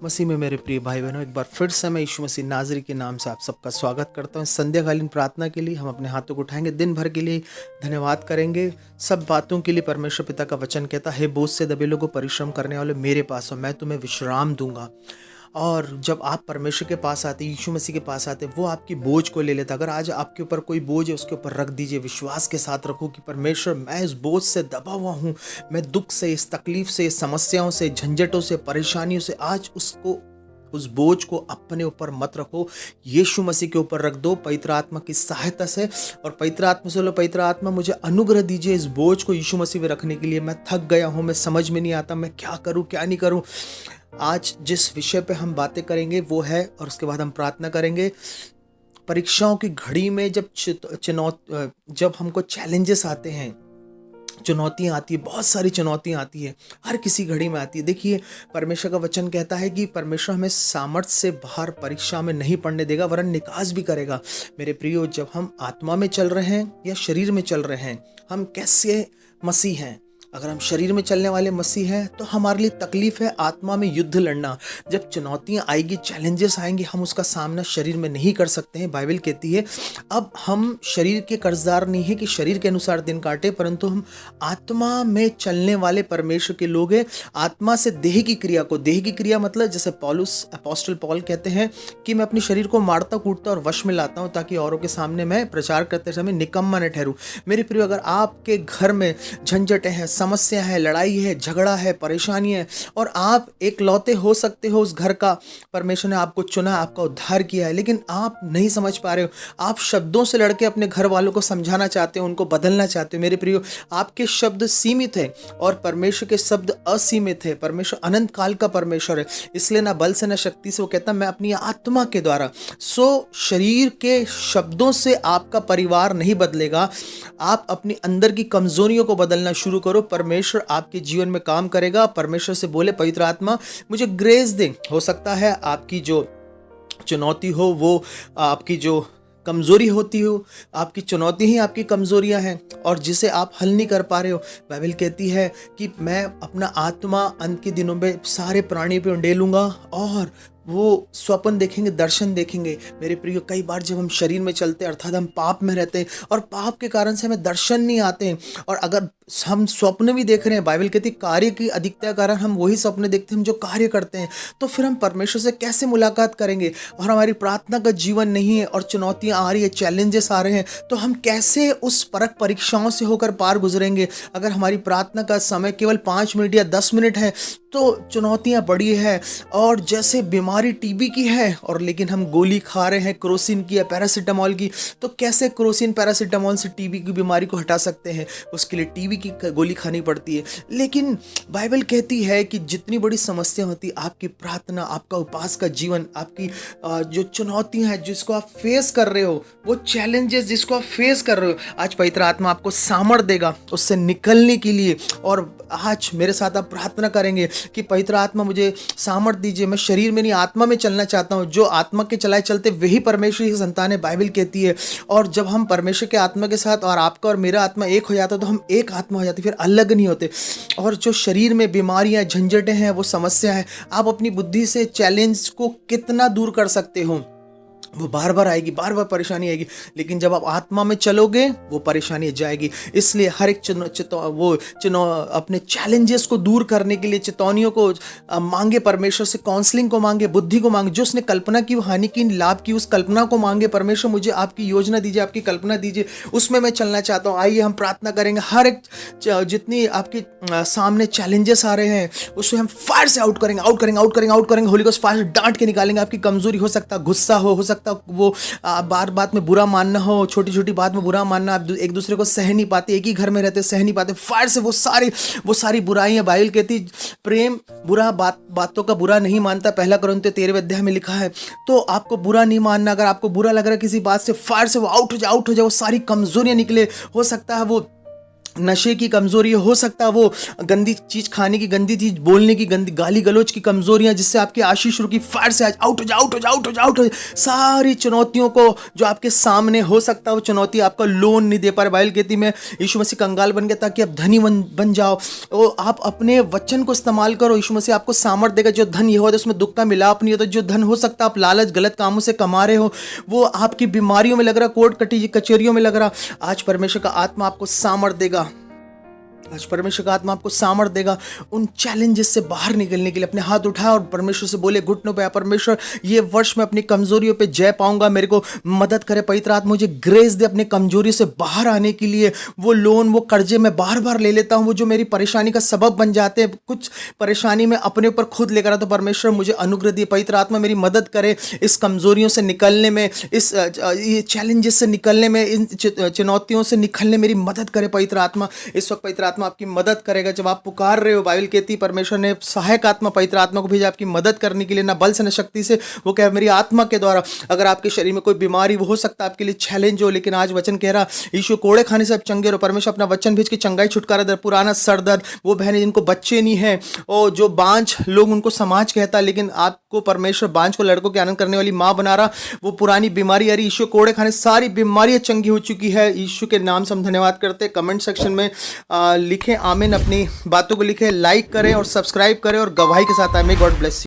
मसीह में मेरे प्रिय भाई बहनों, एक बार फिर से मैं यीशु मसीह नाज़री के नाम से आप सबका स्वागत करता हूँ। संध्याकालीन प्रार्थना के लिए हम अपने हाथों को उठाएंगे, दिन भर के लिए धन्यवाद करेंगे। सब बातों के लिए परमेश्वर पिता का वचन कहता है, बोझ से दबे लोगों परिश्रम करने वाले मेरे पास हो, मैं तुम्हें विश्राम दूंगा। और जब आप परमेश्वर के पास आते, यीशु मसीह के पास आते, वो आपकी बोझ को ले लेता। अगर आज आपके ऊपर कोई बोझ है, उसके ऊपर रख दीजिए, विश्वास के साथ रखो कि परमेश्वर, मैं इस बोझ से दबा हुआ हूँ, मैं दुख से, इस तकलीफ से, इस समस्याओं से, झंझटों से, परेशानियों से, आज उस बोझ को अपने ऊपर मत रखो, यीशु मसीह के ऊपर रख दो पवित्र आत्मा की सहायता से। और पवित्र आत्मा से बोलो, पवित्र आत्मा मुझे अनुग्रह दीजिए इस बोझ को यीशु मसीह में रखने के लिए। मैं थक गया हूँ, मैं समझ में नहीं आता मैं क्या करूँ क्या नहीं करूँ। आज जिस विषय पे हम बातें करेंगे वो है, और उसके बाद हम प्रार्थना करेंगे, परीक्षाओं की घड़ी में जब हमको चैलेंजेस आते हैं, चुनौतियाँ आती है, बहुत सारी चुनौतियाँ आती है, हर किसी घड़ी में आती है। देखिए, परमेश्वर का वचन कहता है कि परमेश्वर हमें सामर्थ्य से बाहर परीक्षा में नहीं पड़ने देगा, वरन निकास भी करेगा। मेरे प्रियो, जब हम आत्मा में चल रहे हैं या शरीर में चल रहे हैं, हम कैसे मसीह हैं। अगर हम शरीर में चलने वाले मसीह हैं तो हमारे लिए तकलीफ है आत्मा में युद्ध लड़ना। जब चुनौतियां आएगी, चैलेंजेस आएंगे, हम उसका सामना शरीर में नहीं कर सकते हैं। बाइबल कहती है, अब हम शरीर के कर्जदार नहीं है कि शरीर के अनुसार दिन काटे, परंतु हम आत्मा में चलने वाले परमेश्वर के लोग हैं। आत्मा से देह की क्रिया को, देह की क्रिया मतलब जैसे अपोस्टल पॉल कहते हैं कि मैं अपने शरीर को मारता कूटता और वश में लाता हूं, ताकि औरों के सामने मैं प्रचार करते समय निकम्मा न ठहरूं। मेरे प्रिय, अगर आपके घर में झंझटें हैं, समस्या है, लड़ाई है, झगड़ा है, परेशानी है, और आप एक लौते हो सकते हो उस घर का, परमेश्वर ने आपको चुना, आपका उद्धार किया है, लेकिन आप नहीं समझ पा रहे हो। आप शब्दों से लड़के अपने घर वालों को समझाना चाहते हो, उनको बदलना चाहते हो। मेरे प्रियो, आपके शब्द सीमित है और परमेश्वर के शब्द असीमित है। परमेश्वर अनंत काल का परमेश्वर है, इसलिए ना बल से ना शक्ति से, वो कहता मैं अपनी आत्मा के द्वारा। शरीर के शब्दों से आपका परिवार नहीं बदलेगा। आप अपनी अंदर की कमजोरियों को बदलना शुरू करो, परमेश्वर आपके जीवन में काम करेगा। परमेश्वर से बोले, पवित्र आत्मा मुझे ग्रेस दे। हो सकता है आपकी जो चुनौती हो वो आपकी जो कमजोरी होती हो, आपकी चुनौती ही आपकी कमजोरियां हैं और जिसे आप हल नहीं कर पा रहे हो। बाइबल कहती है कि मैं अपना आत्मा अंत के दिनों में सारे प्राणी पे उंडेलूंगा और वो स्वप्न देखेंगे, दर्शन देखेंगे। मेरे प्रियो, कई बार जब हम शरीर में चलते हैं, अर्थात हम पाप में रहते हैं और पाप के कारण से हमें दर्शन नहीं आते हैं, और अगर हम स्वप्न भी देख रहे हैं, बाइबल कहती है कार्य की अधिकता के कारण हम वही सपने देखते हैं हम जो कार्य करते हैं, तो फिर हम परमेश्वर से कैसे मुलाकात करेंगे। और हमारी प्रार्थना का जीवन नहीं है और चुनौतियां आ रही है, चैलेंजेस आ रहे हैं, तो हम कैसे उस परख परीक्षाओं से होकर पार गुजरेंगे। अगर हमारी प्रार्थना का समय केवल 5 मिनट या 10 मिनट है तो चुनौतियां बड़ी है। और जैसे बीमारी टीबी की है और लेकिन हम गोली खा रहे हैं क्रोसिन की या पैरासीटामोल की, तो कैसे क्रोसिन पैरासीटामोल से टीबी की बीमारी को हटा सकते हैं। उसके लिए टीबी की गोली खानी पड़ती है। लेकिन बाइबल कहती है कि जितनी बड़ी समस्या होती, आपकी प्रार्थना, आपका उपास का जीवन, आपकी जो चुनौतियां हैं जिसको आप फेस कर रहे हो, वो चैलेंजेस जिसको आप फेस कर रहे हो, आज पवित्र आत्मा आपको सामर्थ देगा उससे निकलने के लिए। और आज मेरे साथ आप प्रार्थना करेंगे कि पवित्र आत्मा मुझे सामर्थ दीजिए, मैं शरीर में नहीं आत्मा में चलना चाहता हूँ। जो आत्मा के चलाए चलते वही परमेश्वर की संतान है, बाइबल कहती है। और जब हम परमेश्वर के आत्मा के साथ, और आपका और मेरा आत्मा एक हो जाता, तो हम एक आत्मा हो जाती, फिर अलग नहीं होते। और जो शरीर में बीमारियां, झंझटें हैं, वो समस्या है, आप अपनी बुद्धि से चैलेंज को कितना दूर कर सकते हो। वो बार बार आएगी, बार बार परेशानी आएगी, लेकिन जब आप आत्मा में चलोगे वो परेशानी जाएगी। इसलिए हर एक अपने चैलेंजेस को दूर करने के लिए चेतावनियों को मांगे, परमेश्वर से काउंसलिंग को मांगे, बुद्धि को मांगे। जो उसने कल्पना की, हानि की, लाभ की, उस कल्पना को मांगे, परमेश्वर मुझे आपकी योजना दीजिए, आपकी कल्पना दीजिए, उसमें मैं चलना चाहता हूँ। आइए हम प्रार्थना करेंगे। हर एक जितनी आपके सामने चैलेंजेस आ रहे हैं उसे हम फायर से आउट करेंगे, आउट करेंगे, आउट करेंगे, आउट करेंगे। होली गोस्ट फायर डांट के निकालेंगे। आपकी कमजोरी हो सकता है गुस्सा हो सकता वो बार बात में बुरा मानना हो, छोटी छोटी बात में बुरा मानना, आप एक दूसरे को सह नहीं पाते, एक ही घर में रहते सह नहीं पाते। फायर से वो सारी बुराइयां, बाइबल कहती प्रेम बुरा बातों का बुरा नहीं मानता, 1 कुरिन्थियों 13वें अध्याय में लिखा है। तो आपको बुरा नहीं मानना। अगर आपको बुरा लग रहा है किसी बात से, फायर से वो आउट हो जाए, वो सारी कमजोरियां निकले। हो सकता है वो नशे की कमजोरी, हो सकता है वो गंदी चीज खाने की, गंदी चीज बोलने की, गंदी गाली गलौज की कमजोरियां, जिससे आपकी आशीष रुकी, फायर से आज आउट हो जाओ, आउट हो जाओ, आउट हो जाओ, आउट हो जाओ। सारी चुनौतियों को जो आपके सामने, हो सकता है वो चुनौती आपका लोन नहीं दे पा रही, बाइबल कहती मैं यीशु मसीह कंगाल बन गया ताकि आप धनी बन जाओ। और आप अपने वचन को इस्तेमाल करो, यीशु मसीह आपको सामर्थ देगा। जो धन ये होता है उसमें दुख का मिलाप नहीं होता। जो धन हो सकता है आप लालच गलत कामों से कमा रहे हो, वो आपकी बीमारियों में लग रहा, कोर्ट कचहरियों में लग रहा, आज परमेश्वर का आत्मा आपको सामर्थ देगा। आज परमेश्वर का आत्मा आपको सामर्थ देगा उन चैलेंजेस से बाहर निकलने के लिए। अपने हाथ उठाए और परमेश्वर से बोले घुटनों पे, परमेश्वर ये वर्ष में अपनी कमजोरियों पे जय पाऊंगा, मेरे को मदद करे पवित्र आत्मा, मुझे ग्रेस दे अपने कमजोरी से बाहर आने के लिए। वो लोन, वो कर्जे मैं बार बार ले लेता हूँ, वो जो मेरी परेशानी का सबब बन जाते हैं, कुछ परेशानी में अपने ऊपर खुद लेकर आता, तो परमेश्वर मुझे अनुग्रह दिए, पवित्र आत्मा मेरी मदद करे इस कमजोरियों से निकलने में, इस ये चैलेंजेस से निकलने में, इन चुनौतियों से निकलने मेरी मदद करे पवित्र आत्मा। इस वक्त पवित्र आत्मा आपकी मदद करेगा जब आप पुकार रहे हो। बाइबल कहती है परमेश्वर ने सहायक आत्मा पवित्र आत्मा को भेजा आपकी मदद करने के लिए, ना बल से न शक्ति से, वो कह मेरी आत्मा के द्वारा। अगर आपके शरीर में कोई बीमारी, वो हो सकता है आपके लिए चैलेंज हो, लेकिन आज वचन कह रहा यीशु कोड़े खाने से आप चंगे रहो। परमेश्वर अपना वचन भेज के चंगाई छुटकारा दे। पुराना सर दर्द, वो बहनें जिनको बच्चे नहीं है, और जो बांझ लोग उनको समाज कहता है, लेकिन आपको परमेश्वर बांझ को लड़कों के आनंद करने वाली माँ बना रहा, वो पुरानी बीमारी आ रही, यीशु कोड़े खाने सारी बीमारियां चंगी हो चुकी है। यीशु के नाम से हम धन्यवाद करते। कमेंट सेक्शन में लिखें आमीन, अपनी बातों को लिखें, लाइक करें और सब्सक्राइब करें और गवाही के साथ आए। May God bless you.